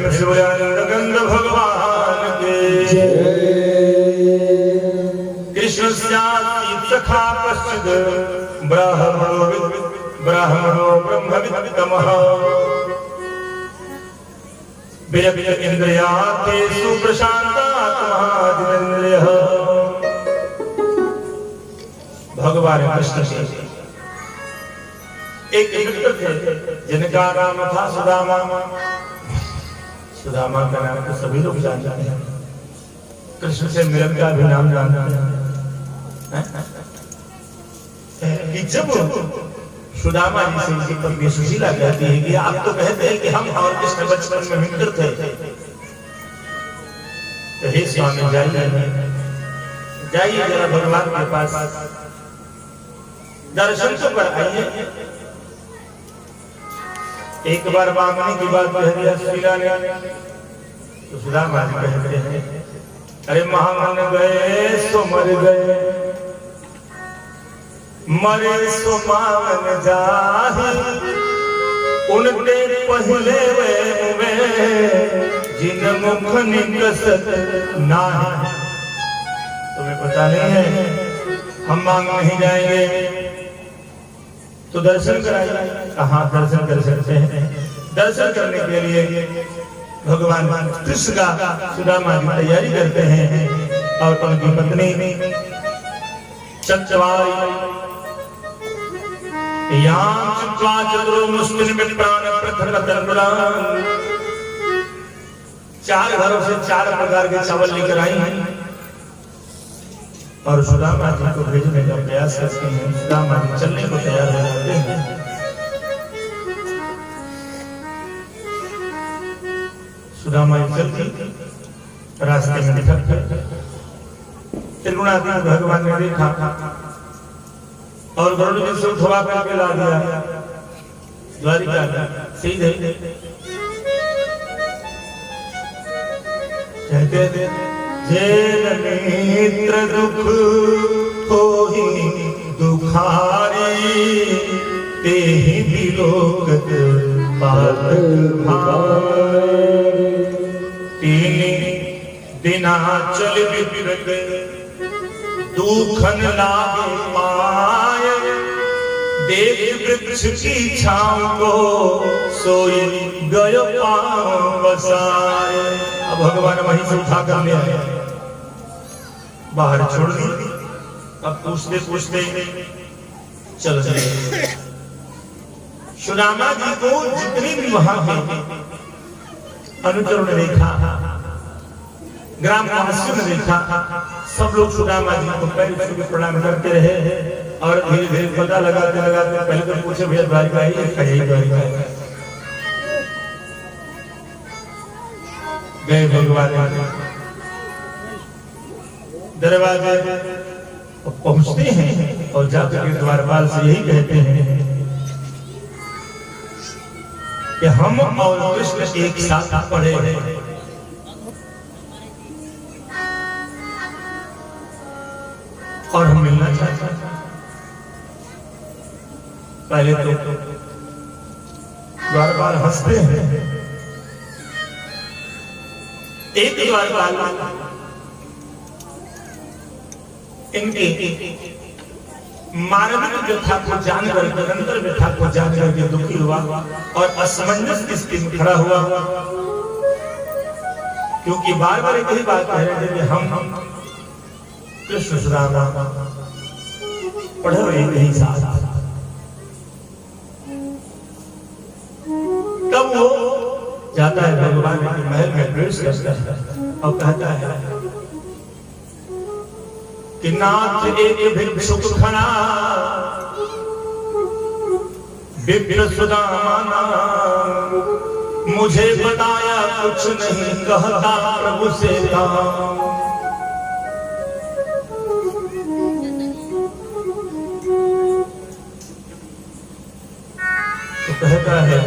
प्रेम से बोलिए गंध भगवान के कृष्ण सखा पश्चिद ब्राह्मणो ब्रह्मवित्तमः विरक्त इंद्रियार्थेषु प्रशांतात्मा जितेन्द्रियः। भगवान कृष्ण से एक मित्र थे जिनका नाम था सुदामा। सुदामा का नाम तो सभी लोग जानते हैं, कृष्ण से मिलन का भी नाम जानते हैं। कि जब सुदामा जी से उनकी पत्नी सुशीला कहती है कि आप तो कहते हैं कि हम और कृष्ण बचपन में मित्र थे, तो हे स्वामी जाइए जरा भगवान के पास दर्शन तो कर आइए। एक बार मांगने की बात कह दिया सुशीला ने, तो सुदामा जी कहते हैं अरे महामन गए सो मर गए, मरे सो मावन जाहि, उनके पहले वे जिन मुख निकसत नाहि। तुम्हें पता नहीं है हम मांग नहीं जाएंगे तो दर्शन कराइए। कहाँ दर्शन कर सकते हैं? दर्शन करने के लिए भगवान कृष्ण का सुदामा जी तैयारी करते हैं और उनकी पत्नी चंचवाई चार घरों से 4 प्रकार के चावल लेकर आई हैं और सुदामा जी को भेजने का प्रयास करते हैं। सुदामा जी चलने को तैयार हो जाते हैं। सुदामा जी चलती रास्ते में निकल गए। त्रिगुणातीत भगवान ने देखा और गरुड़ जी से उठवा करके ला दिया द्वारिका सीधे। कहते थे जेन नेत्र दुख होहि दुखारी, तेहि बिलोकत पातक भाई। तीन दिना चल विपरत दुखन लागे पाए, देख वृक्ष की छांव को सोई गयो पांव बसाए। अब भगवान वहीं से उठा कर ले आए, बाहर छोड़ दी। अब पूछते पूछते चल गए। सुदामा जी को जितनी भी वहां के अनुचरों ने देखा, ग्राम वासियों ने देखा, सब लोग सुदामा जी को पैर छू के प्रणाम करते रहे और धीरे धीरे पता लगाते लगाते पहले तो पूछे भैया द्वारिका ही द्वारिका गए। भगवान दरवाजे पहुंचते हैं और जाकर के द्वारपाल से यही कहते हैं कि हम और कृष्ण एक साथ पढ़े हैं और हम मिलना चाहते हैं। पहले तो द्वारपाल हंसते हैं। एक द्वारपाल इनके मानविक व्यथा को जानकर, निरंतर व्यथा को जानकर के दुखी हुआ और असमंजस की स्थिति में खड़ा हुआ, क्योंकि बार बार एक ही बात कह रहे थे कि हम कृष्ण सुदामा पढ़े हुए नहीं साथ। तब वो जाता है भगवान के महल में प्रवेश करता है और कहता है कि नाथ एक भिक्षुक खड़ा विप्र सुदामा, मुझे बताया कुछ नहीं कहता प्रभु से काम। तो कहता है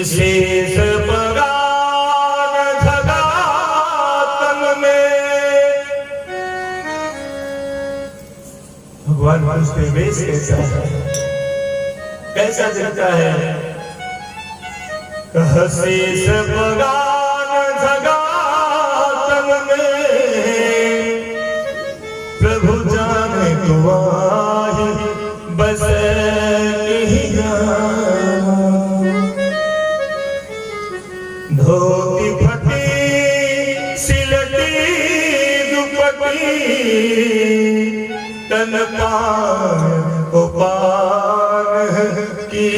शेष बगान धगातन में। भगवान पूछते वेश कैसा है, कैसा दिखता है? हसीस बगान जगातन में प्रभु जाने को आए बस धोती फटी सिलटी दुपट्टी तन पान उपान की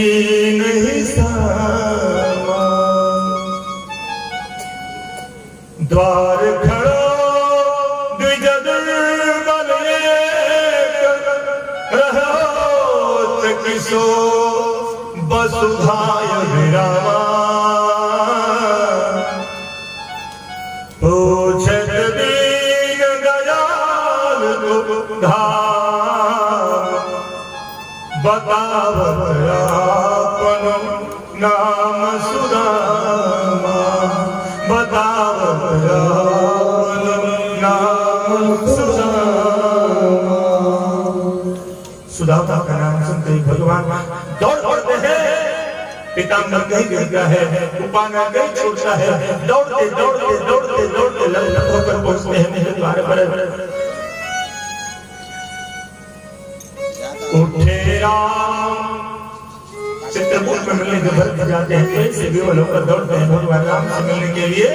नहीं सामा द्वार खड़ो द्विजद बले रहो किसो वसुधाय विरामा पूछत दीन दयाल धाम बतावत आपन नाम सुदामा बतावत आपन नाम सुदामा। सुदामा का नाम सुनते ही भगवान दौड़ पड़ते हैं। पीताम्बर कहीं गिरता है, उपाना कहीं छूटता है, दौड़ते दौड़ते दौड़ते दौड़ते लग होकर पहुंचते हैं मेरे द्वार पर। उठे राम चित्रकूट में मिलने के भक्त जाते हैं, ऐसे भी वो लोग दौड़ते हैं भगवान राम से मिलने के लिए।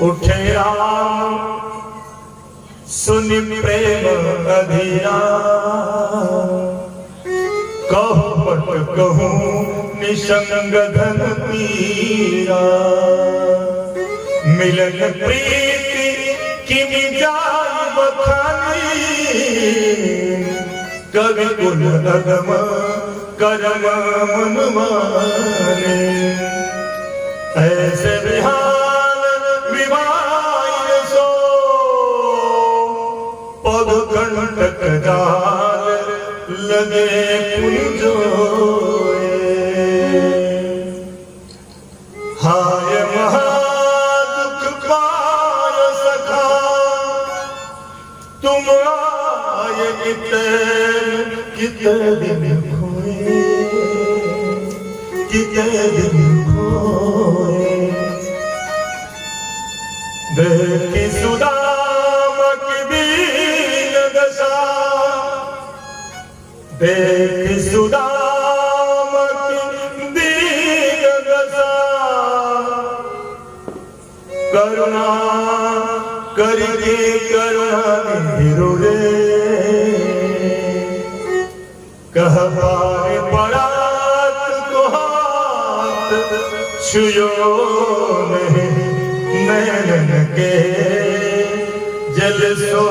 उठे राम सुनि प्रेम अधीरा कहूँ पट कहूँ निशंग धन पीरा मिलन प्रीति की मिजाई बखानी कवि कुल अगम करम मन माने ऐसे विहान विवाह सो पद कंटक जाल लगे पुंजोए हाय महादुख पाय सखा तुम आए कितने दिन खोए कितने दिन खोए देखी सुदामा की दीन दशा देख सुदामा की दीन दशा करुणा करके करुणा निरोड़े कह पाए परात को हाथ छुयो नहीं नैन के जल सो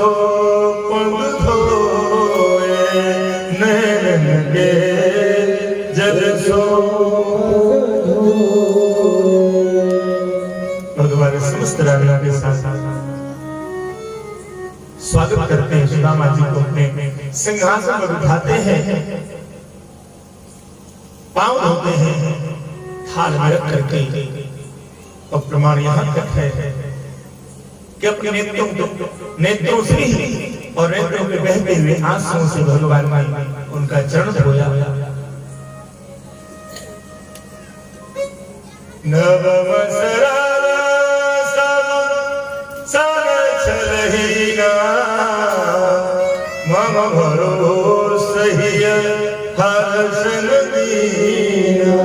पग धोए नैन के जल सो भगवान समस्त राजा के साथ स्वागत करते हैं। सुदामा जी को अपने सिंहासन पर बिठाते हैं, पांव धोते हैं, थाल में रख करके और प्रमाण यहाँ तक है कि अपने नेत्रों से ही और नेत्रों के बहते हुए आंसुओं से भगवान ने उनका चरण धोया। नवमसरा मम भरो सही हर्षण दीना।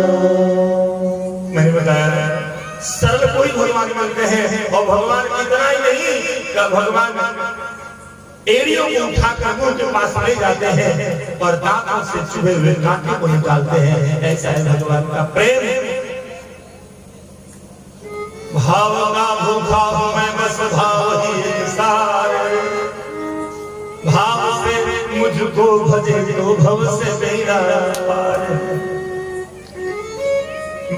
मैंने बताया सरल कोई भगवान मानते हैं और भगवान इतना ही नहीं कि भगवान एड़ियों को उठाकर मुंह के पास ले जाते हैं और दांतों से चुभे हुए कांटे को निकालते हैं। ऐसा है भगवान का प्रेम। भाव का भूखा हूं मैं बस भाव ही सारे भाव से मुझको भजे तो भव से मेरा पार।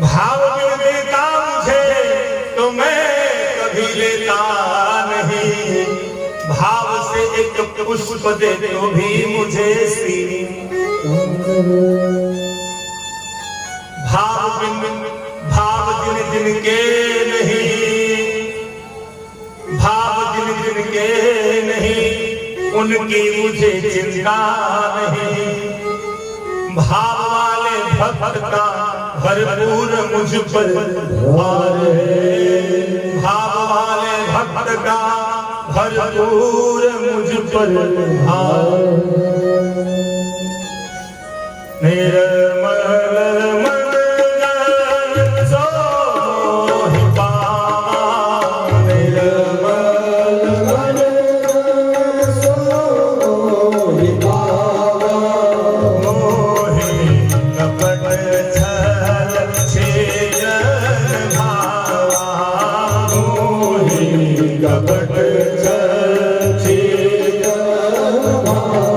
भाव जो देता मुझे तो मैं कभी लेता नहीं, भाव से एक पुष्प दे तो भी मुझे सी। भाव जिन जिन के नहीं, भाव जिन जिन के नहीं उनकी मुझे चिंता नहीं। भाव वाले भक्त का भरपूर मुझ पर भार है, भाव वाले भक्त का भरपूर मुझ पर भार। निर्मल मन सो मोहि पावा, निर्मल मन सो मोहि पावा। मोहि कपट छल छेदन भावा, मोहि कपट छल छेदन भावा।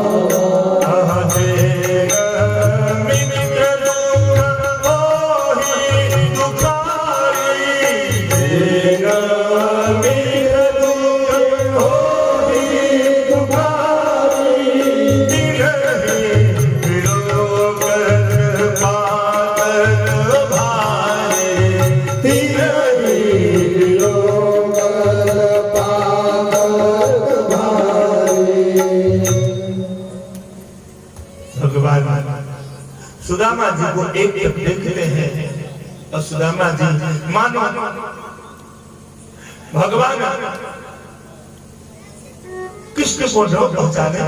सुदामा जी को एक देखते हैं और सुदामा जी मानो भगवान कृष्ण को न पहुंचाने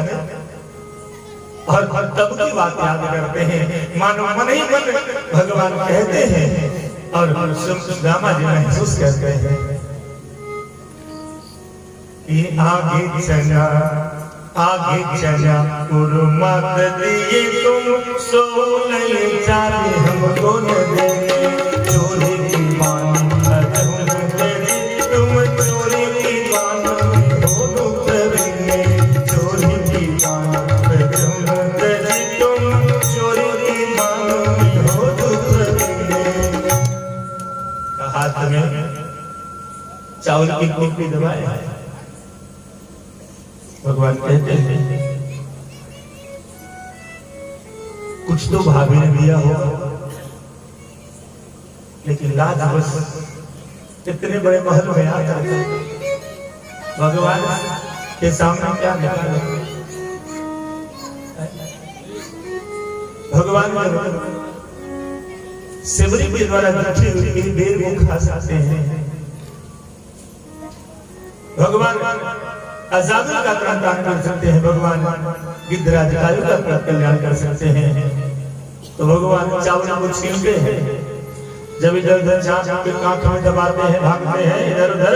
और तब की बात याद करते हैं, मानो मन ही मन भगवान कहते हैं और सुदामा जी महसूस करते हैं कि आगे चला मत दिए तुम सो नहीं जाते हमको न देंगे। चोरी की मानी तुम चोरी की मानी हो दुख देंगे। चोरी की मानी तुम चोरी की मानी हो दुख देंगे। हाथ में चावल की कुप्पी दबाए भगवान कहते हैं कुछ तो भाभी ने दिया हो, लेकिन लाज बस इतने बड़े महल में आकर भगवान के सामने क्या निकाला। भगवान सिमरी के द्वारा रखी हुई बेर को खा सकते हैं। भगवान अजामिल का कल्याण कर सकते हैं, भगवान गिद्धराज का कल्याण कर सकते हैं। तो भगवान चावल को छीनते हैं, जब इधर उधर चाप के कांख में दबाते हैं, भागते हैं इधर उधर,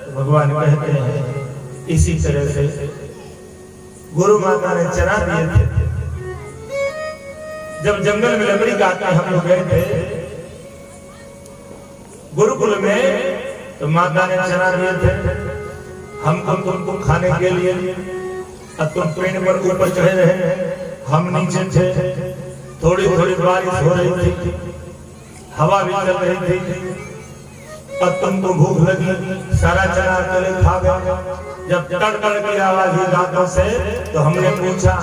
तो भगवान कहते हैं इसी तरह से गुरु माता ने चरा दिए थे। जब जंगल में लकड़ी काटने हम लोग गए थे गुरुकुल में, तो माता ने चरा दिए थे हम तुमको खाने के लिए। अब तुम पेड़ पर ऊपर चढ़े रहे, हम नीचे थे। थोड़ी थोड़ी बारिश हो रही थी, हवा भी चल रही थी, अब तुमको भूख लगी, सारा चना अकेले खा गए। जब कड़कड़ की आवाज हुई दांतों से, तो हमने पूछा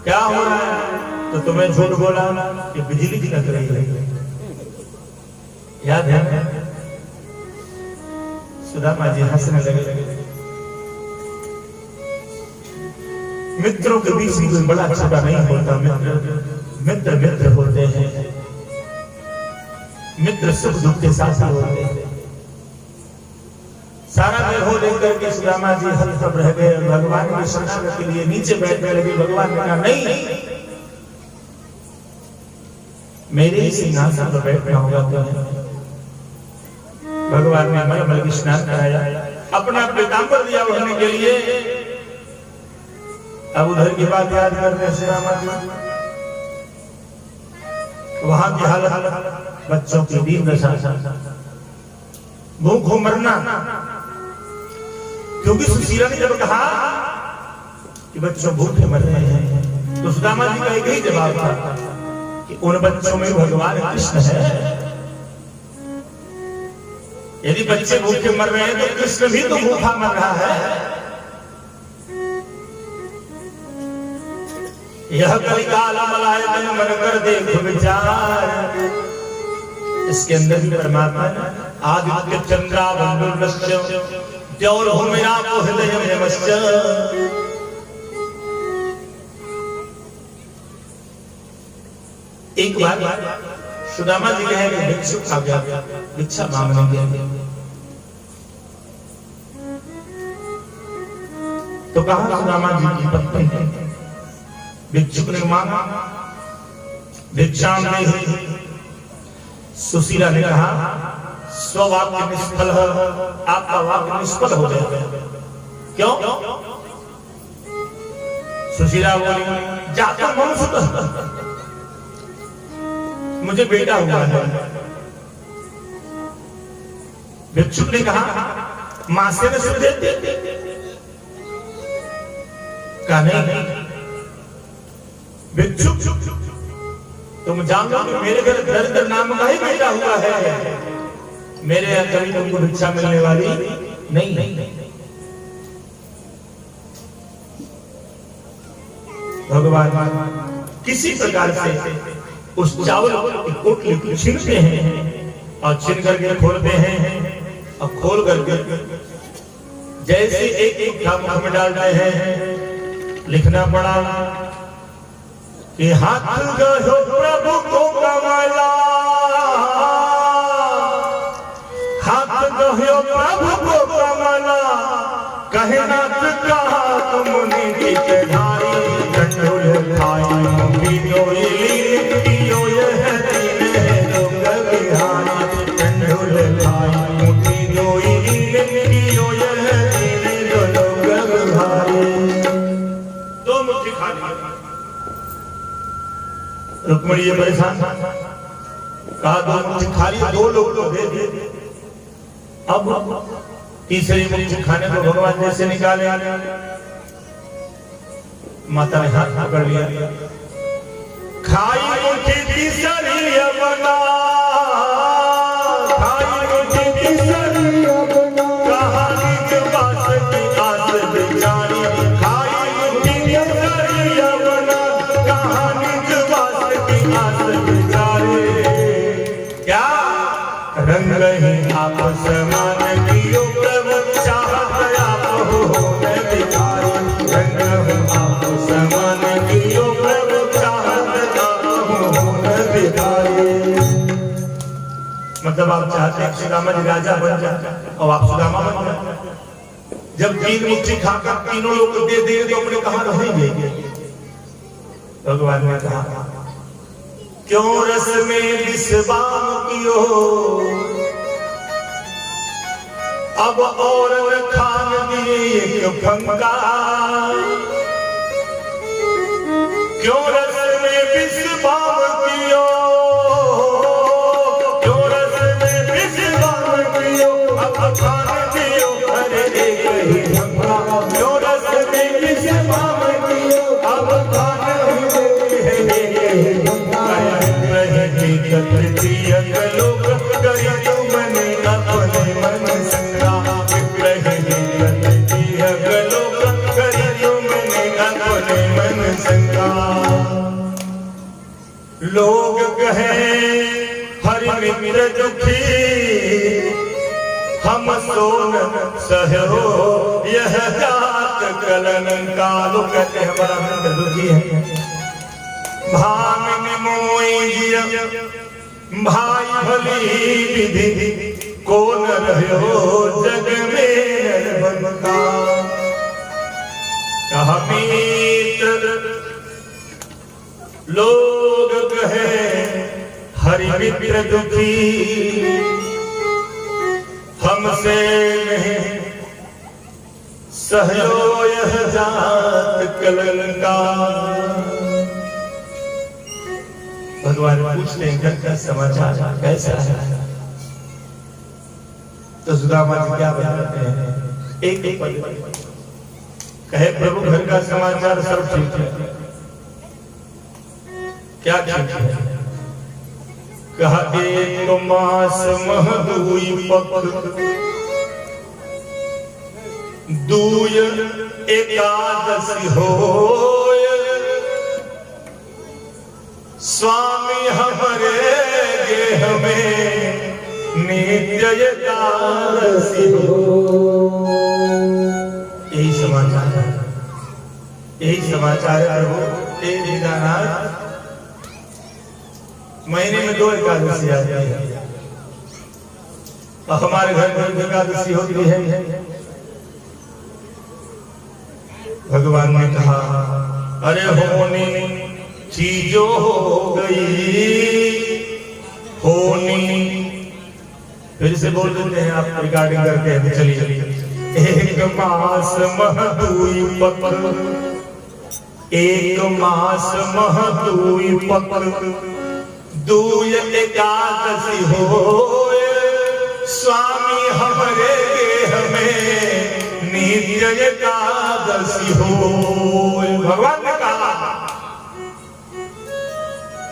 क्या हो रहा है, तो तुम्हें झूठ बोला कि बिजली की लग रही है। याद है? सुदामा जी हंसने लगे। मित्रों के बीच में कोई बड़ा छोटा नहीं होता, मित्र मित्र होते हैं। मित्र सुख दुख के साथ होते हैं। सारा देह हो लेकर के सुदामा जी हतप्रभ रह गए। भगवान की शरण के लिए नीचे बैठने लगे। भगवान ने कहा नहीं, मेरे ही सिंहासन पर बैठना होगा तुम्हें। भगवान ने मलमल की स्नान कराया, अपना पीतांबर दिया उड़ने के लिए। अब उधर की बात याद करते हैं सुदामा जी, वहां की हालत बच्चों की दीन दशा, भूखों मरना। क्योंकि सुशीला ने जब कहा कि बच्चों भूखे मर रहे हैं, तो सुदामा जी का एक ही जवाब था कि उन बच्चों में भगवान कृष्ण है। यदि बच्चे भूखे मर रहे हैं तो कृष्ण भी तो भूखा मर रहा है। यह कलिकाल मलाय मन कर देख विचार, इसके अंदर भी परमात्मा आदित्य चंद्रा बंधुर्वश्च द्यौर हो मेरा हृदय में मश्च। एक बार सुदामा जी कहे कि भिक्षुक आ गया, भिक्षा मांगने गया। तो कहा सुदामा जी की पत्नी भिक्षुक ने मांगा, भिक्षा नहीं। सुशीला ने कहा स्ववाक्य निष्फल है, आपका वाक्य निष्फल हो गया। क्यों? सुशीला बोली जाता मनुष्य, मुझे बेटा हुआ है। भिक्षुक ने कहा मां से सुन देते, कहा नहीं। भिक्षुक तुम जान लो कि मेरे घर दरिद्र नाम का ही बेटा हुआ है, मेरे यहाँ कभी तुमको भिक्षा मिलने वाली नहीं। भगवान किसी प्रकार से उस चावल की पोटली को छीनते हैं और छीन करके खोलते हैं और खोल करके जैसे एक मुख में डालते हैं, लिखना पड़ा कि हाथ गयो प्रभु को कमला, हाथ गयो प्रभु को कमला, कहे नाथ कहा तुम मुनि चढ़ाई, गंडोल खाई पियो पियो यह दीन लोग बिहारी, गंडोल खाई पियो पियो यह दीन लोग बिहारी। दो मुट्ठी खा लिया। रुक्मणी ये परेशान कहा दो मुट्ठी खा लिया, दो लोग को दे दे। अब तीसरी मुट्ठी खाने को भगवान जैसे निकाले, माता ने हाथ पकड़ लिया, खाई मुट्ठी तीसरी अपना, खाई मुट्ठी तीसरी अपना, कहानी के पास की आस बेचारी, खाई मुट्ठी तीसरी अपना, कहानी के पास की आस बेचारी। क्या रंग ही आप समान दियो प्रभु, चाहत आप हो न भिखारी, रंग आप समान दियो प्रभु, चाहत आप हो न भिखारी। मतलब आप चाहते हैं सुदामा जी राजा बन जाए और आप सुदामा बन जाए। जब तीन मुट्ठी खाकर तीनों लोग को दे दे तो अपने कहां रहेंगे? भगवान ने कहा क्यों रस में विषबाम कियो, अब और खान दिए फंका, क्यों रस में विषबाम कियो, क्यों रस में विषबाम कियो, अब खान दियो अरे एक ही फंका, क्यों रस में विषबाम कियो, अब खान दियो एक ही फंका। तृतीय लोक करी तुमन अपने मन संगा, तृतीय लोक करी तुमन अपने मन संगा। लोग कहे हरि मित्र दुखी, हम सोन सहयो यह जात कलंका। लोग कहते हैं हमारा मित्र दुखी है, भामिन मोई जिया भाई भली विधि, को न रहो जग में बनता। कहा मित्र लोग कहे हरि मित्र दुखी, हमसे नहीं सहयो यह जात कलंका। भगवान पूछते हैं घर का समाचार कैसा है? तो सुदामा जी क्या बताते हैं? एक पद कहे प्रभु घर का समाचार सब ठीक है। क्या ठीक है? कहा एक मास मह दुई पख, दूय एकादशी हो, स्वामी हमारे गेह में नित्य एकादशी हो। यही समाचार है, यही समाचार है प्रभु। दीनानाथ महीने में 2 एकादशी आती है। हमारे घर में एकादशी होती है। भगवान ने कहा अरे होनी चीजों हो गई होनी। फिर से बोल देते हैं, आप रिकॉर्डिंग करके हैं, चलिए। एक मास मह दुई पत्र, एक मास मह दुई पत्र, दुय एकादशी हो स्वामी हमरे हमें नित्य एकादशी हो। भगवान ने कहा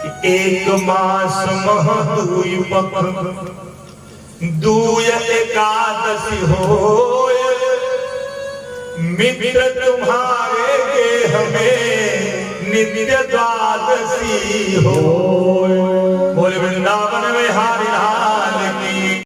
कि एक मास मह दुई पत्र, दुय एकादशी हो मित्र तुम्हारे के हमें नित्य द्वादशी हो। बोले वृंदावन में हारी